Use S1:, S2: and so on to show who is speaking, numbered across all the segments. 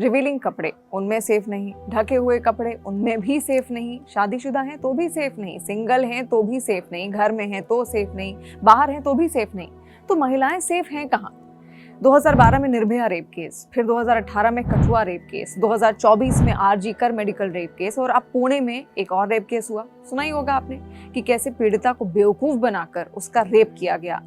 S1: Revealing कपड़े, उनमें safe नहीं। ढके हुए कपड़े, उनमें भी सेफ नहीं। शादीशुदा हैं तो भी सेफ नहीं। सिंगल हैं तो भी सेफ नहीं। घर में हैं तो सेफ नहीं। बाहर हैं तो भी सेफ नहीं। तो महिलाएं सेफ हैं कहाँ? 2012 में निर्भया रेप केस, फिर 2018 में कठुआ रेप केस, 2024 में आरजी कर मेडिकल रेप केस, और अब पुणे में एक और रेप केस हुआ। सुना ही होगा आपने कि कैसे पीड़िता को बेवकूफ बनाकर उसका रेप किया गया।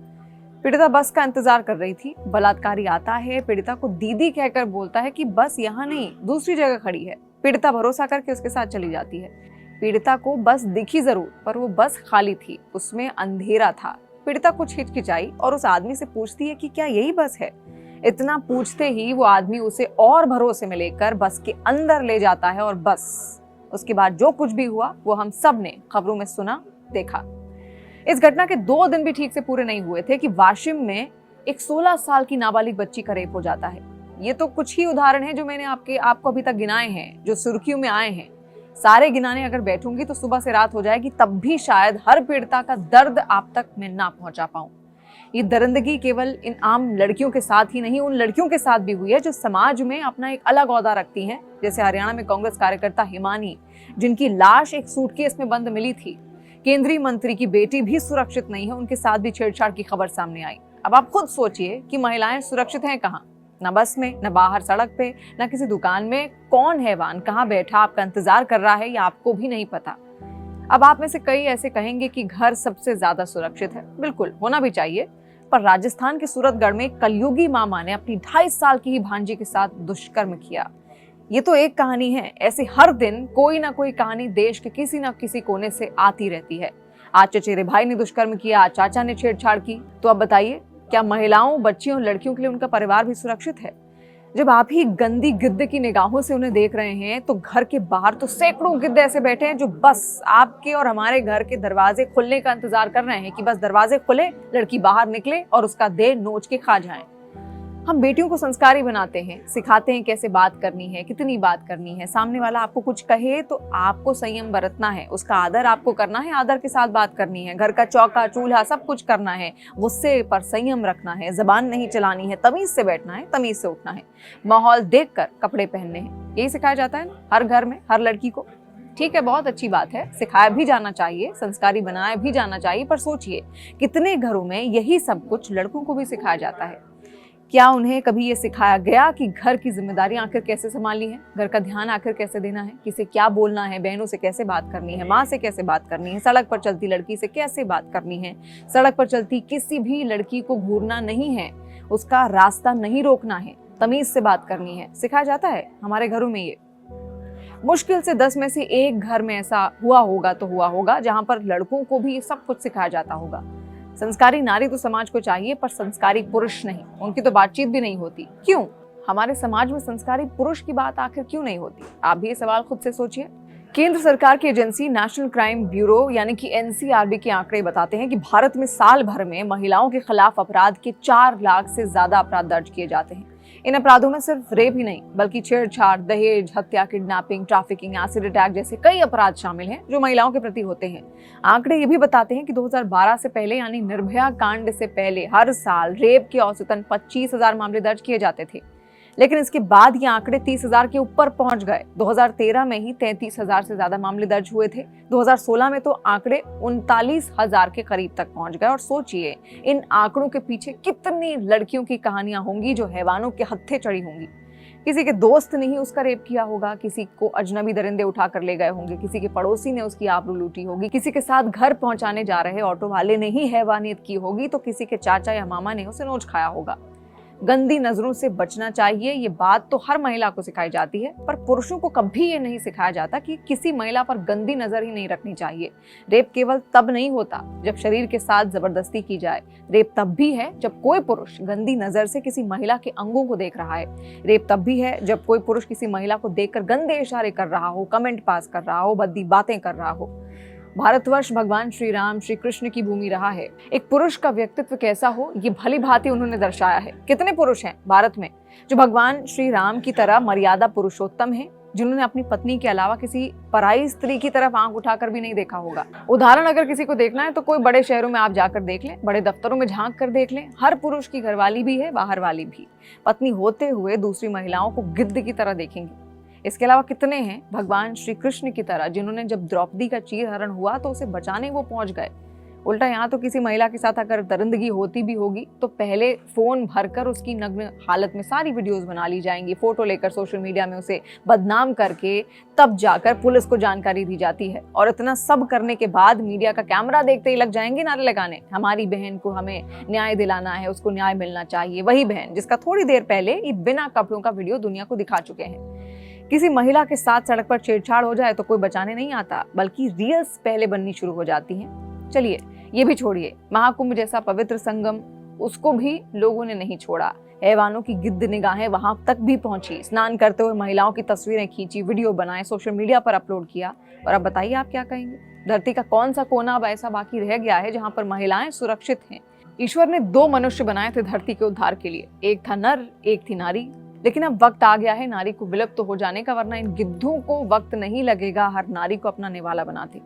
S1: पीड़िता बस का इंतजार कर रही थी, बलात्कारी आता है, पीड़िता को दीदी कहकर बोलता है कि बस यहाँ नहीं, दूसरी जगह खड़ी है। पीड़िता भरोसा करके उसके साथ चली जाती है। पीड़िता को बस दिखी जरूर, पर वो बस खाली थी, उसमें अंधेरा था। पीड़िता कुछ हिचकिचाई और उस आदमी से पूछती है कि क्या यही बस है। इतना पूछते ही वो आदमी उसे और भरोसे में लेकर बस के अंदर ले जाता है, और बस उसके बाद जो कुछ भी हुआ वो हम सब ने खबरों में सुना, देखा। इस घटना के 2 दिन भी ठीक से पूरे नहीं हुए थे कि वाशिम में एक 16 साल की नाबालिग बच्ची का रेप हो जाता है। ये तो कुछ ही उदाहरण हैं जो मैंने आपको अभी तक गिनाए हैं, जो सुर्खियों में आए हैं। सारे गिनाने अगर बैठूंगी तो सुबह से रात हो जाएगी, तब भी शायद हर पीड़िता का दर्द आप तक मैं ना पहुंचा पाऊं। ये दरिंदगी केवल इन आम लड़कियों के साथ ही नहीं, उन लड़कियों के साथ भी हुई है जो समाज में अपना एक अलग ओहदा रखती हैं, जैसे हरियाणा में कांग्रेस कार्यकर्ता हिमानी, जिनकी लाश एक सूटकेस में बंद मिली थी। केंद्रीय मंत्री की बेटी भी सुरक्षित नहीं है, उनके साथ भी छेड़छाड़ की खबर सामने आई। अब आप खुद सोचिए कि महिलाएं सुरक्षित हैं कहाँ? न बस में, न बाहर सड़क पे, न किसी दुकान में। कौन हैवान कहाँ बैठा आपका इंतजार कर रहा है, ये आपको भी नहीं पता। अब आप में से कई ऐसे कहेंगे कि घर सबसे ज्यादा सुरक्षित है। बिल्कुल, होना भी चाहिए। पर राजस्थान के सूरतगढ़ में कलयुगी मामा ने अपनी 2.5 साल की ही भांजी के साथ दुष्कर्म किया। ये तो एक कहानी है, ऐसे हर दिन कोई ना कोई कहानी देश के किसी न किसी कोने से आती रहती है। आज चचेरे भाई ने दुष्कर्म किया, आज चाचा ने छेड़छाड़ की। तो अब बताइए, क्या महिलाओं, बच्चियों, लड़कियों के लिए उनका परिवार भी सुरक्षित है? जब आप ही गंदी गिद्ध की निगाहों से उन्हें देख रहे हैं, तो घर के बाहर तो सैकड़ों गिद्ध ऐसे बैठे हैं जो बस आपके और हमारे घर के दरवाजे खुलने का इंतजार कर रहे हैं कि बस दरवाजे खुले, लड़की बाहर निकले और उसका देह नोच के खा जाए। हम बेटियों को संस्कारी बनाते हैं, सिखाते हैं कैसे बात करनी है, कितनी बात करनी है। सामने वाला आपको कुछ कहे तो आपको संयम बरतना है, उसका आदर आपको करना है, आदर के साथ बात करनी है। घर का चौका चूल्हा सब कुछ करना है, गुस्से पर संयम रखना है, जबान नहीं चलानी है, तमीज से बैठना है, तमीज से उठना है, माहौल देखकर कपड़े पहनने हैं। यही सिखाया जाता है हर घर में, हर लड़की को। ठीक है, बहुत अच्छी बात है, सिखाया भी जाना चाहिए, संस्कारी बनाया भी जाना चाहिए। पर सोचिए, कितने घरों में यही सब कुछ लड़कों को भी सिखाया जाता है। क्या उन्हें कभी ये सिखाया गया कि घर की जिम्मेदारी आखिर कैसे संभालनी है, घर का ध्यान आखिर कैसे देना है, किसे क्या बोलना है, बहनों से कैसे बात करनी है, माँ से कैसे बात करनी है, सड़क पर चलती लड़की से कैसे बात करनी है, सड़क पर चलती किसी भी लड़की को घूरना नहीं है, उसका रास्ता नहीं रोकना है, तमीज से बात करनी है। सिखाया जाता है हमारे घरों में। ये मुश्किल से 10 में से 1 घर में ऐसा हुआ होगा जहां पर लड़कों को भी सब कुछ सिखाया जाता होगा। संस्कारी नारी तो समाज को चाहिए, पर संस्कारी पुरुष नहीं, उनकी तो बातचीत भी नहीं होती। क्यों? हमारे समाज में संस्कारी पुरुष की बात आखिर क्यों नहीं होती? आप भी ये सवाल खुद से सोचिए। केंद्र सरकार की एजेंसी नेशनल क्राइम ब्यूरो यानी कि एनसीआरबी के आंकड़े बताते हैं कि भारत में साल भर में महिलाओं के खिलाफ अपराध के 4 लाख से ज्यादा अपराध दर्ज किए जाते हैं। इन अपराधों में सिर्फ रेप ही नहीं, बल्कि छेड़छाड़, दहेज, हत्या, किडनैपिंग, ट्रैफिकिंग, एसिड अटैक जैसे कई अपराध शामिल हैं जो महिलाओं के प्रति होते हैं। आंकड़े ये भी बताते हैं कि 2012 से पहले यानी निर्भया कांड से पहले हर साल रेप के औसतन 25,000 मामले दर्ज किए जाते थे, लेकिन इसके बाद ये आंकड़े 30,000 के ऊपर पहुंच गए। 2013 में ही 33,000 से ज्यादा मामले दर्ज हुए थे। 2016 में तो आंकड़े 39,000 के करीब तक पहुंच गए। और सोचिए, इन आंकड़ों के पीछे कितनी लड़कियों की कहानियां होंगी जो हैवानों के हत्थे चढ़ी होंगी। किसी के दोस्त ने ही उसका रेप किया होगा, किसी को अजनबी दरिंदे उठा कर ले गए होंगे, किसी के पड़ोसी ने उसकी आबरू लूटी होगी, किसी के साथ घर पहुंचाने जा रहे ऑटो वाले ने ही हैवानियत की होगी, तो किसी के चाचा या मामा ने उसे नोच खाया होगा। गंदी नजरों से बचना चाहिए, ये बात तो हर महिला को सिखाई जाती है, पर पुरुषों को कभी ये नहीं सिखाया जाता कि किसी महिला पर गंदी नजर ही नहीं रखनी चाहिए। रेप केवल तब नहीं होता जब शरीर के साथ जबरदस्ती की जाए। रेप तब भी है जब कोई पुरुष गंदी नजर से किसी महिला के अंगों को देख रहा है। रेप तब भी है जब कोई पुरुष किसी महिला को देखकर गंदे इशारे कर रहा हो, कमेंट पास कर रहा हो, भद्दी बातें कर रहा हो। भारतवर्ष भगवान श्री राम, श्री कृष्ण की भूमि रहा है। एक पुरुष का व्यक्तित्व कैसा हो, ये भली भांति उन्होंने दर्शाया है। कितने पुरुष हैं भारत में जो भगवान श्री राम की तरह मर्यादा पुरुषोत्तम हैं? जिन्होंने अपनी पत्नी के अलावा किसी पराई स्त्री की तरफ आंख उठाकर भी नहीं देखा होगा। उदाहरण अगर किसी को देखना है तो कोई बड़े शहरों में आप जाकर देख लें, बड़े दफ्तरों में झांक कर देख लें। हर पुरुष की घरवाली भी है, बाहर वाली भी। पत्नी होते हुए दूसरी महिलाओं को गिद्ध की तरह देखेंगे। इसके अलावा कितने हैं भगवान श्री कृष्ण की तरह, जिन्होंने जब द्रौपदी का चीरहरण हुआ तो उसे बचाने वो पहुंच गए। उल्टा यहाँ तो किसी महिला के साथ अगर दरिंदगी होती भी होगी तो पहले फोन भरकर उसकी नग्न हालत में सारी वीडियोस बना ली जाएंगी, फोटो लेकर सोशल मीडिया में उसे बदनाम करके तब जाकर पुलिस को जानकारी दी जाती है। और इतना सब करने के बाद मीडिया का कैमरा देखते ही लग जाएंगे नारे लगाने, हमारी बहन को हमें न्याय दिलाना है, उसको न्याय मिलना चाहिए। वही बहन जिसका थोड़ी देर पहले ये बिना कपड़ों का वीडियो दुनिया को दिखा चुके हैं। किसी महिला के साथ सड़क पर छेड़छाड़ हो जाए तो कोई बचाने नहीं आता, बल्कि रील्स पहले बननी शुरू हो जाती हैं। चलिए ये भी छोड़िए, महाकुंभ जैसा पवित्र संगम, उसको भी लोगों ने नहीं छोड़ा। हैवानों की गिद्ध निगाहें वहां तक भी पहुंची। स्नान करते हुए महिलाओं की तस्वीरें खींची, वीडियो बनाए, सोशल मीडिया पर अपलोड किया। और अब बताइए आप क्या कहेंगे? धरती का कौन सा कोना अब ऐसा बाकी रह गया है जहां पर महिलाएं सुरक्षित हैं? ईश्वर ने 2 मनुष्य बनाए थे धरती के उद्धार के लिए, एक था नर, एक थी नारी। लेकिन अब वक्त आ गया है नारी को विलुप्त हो जाने का, वरना इन गिद्धों को वक्त नहीं लगेगा हर नारी को अपना निवाला बनाते।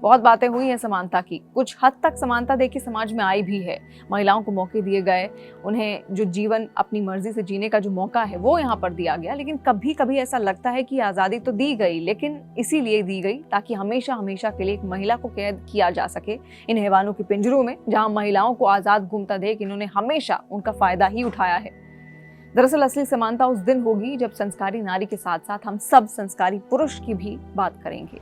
S1: बहुत बातें हुई हैं समानता की, कुछ हद तक समानता देखिए समाज में आई भी है। महिलाओं को मौके दिए गए, उन्हें जो जीवन अपनी मर्जी से जीने का जो मौका है वो यहाँ पर दिया गया। लेकिन कभी कभी ऐसा लगता है कि आज़ादी तो दी गई, लेकिन इसीलिए दी गई ताकि हमेशा हमेशा के लिए एक महिला को कैद किया जा सके इन हैवानों के पिंजरों में, जहाँ महिलाओं को आज़ाद घूमता देख इन्होंने हमेशा उनका फायदा ही उठाया है। दरअसल असली समानता उस दिन होगी जब संस्कारी नारी के साथ साथ हम सब संस्कारी पुरुष की भी बात करेंगे।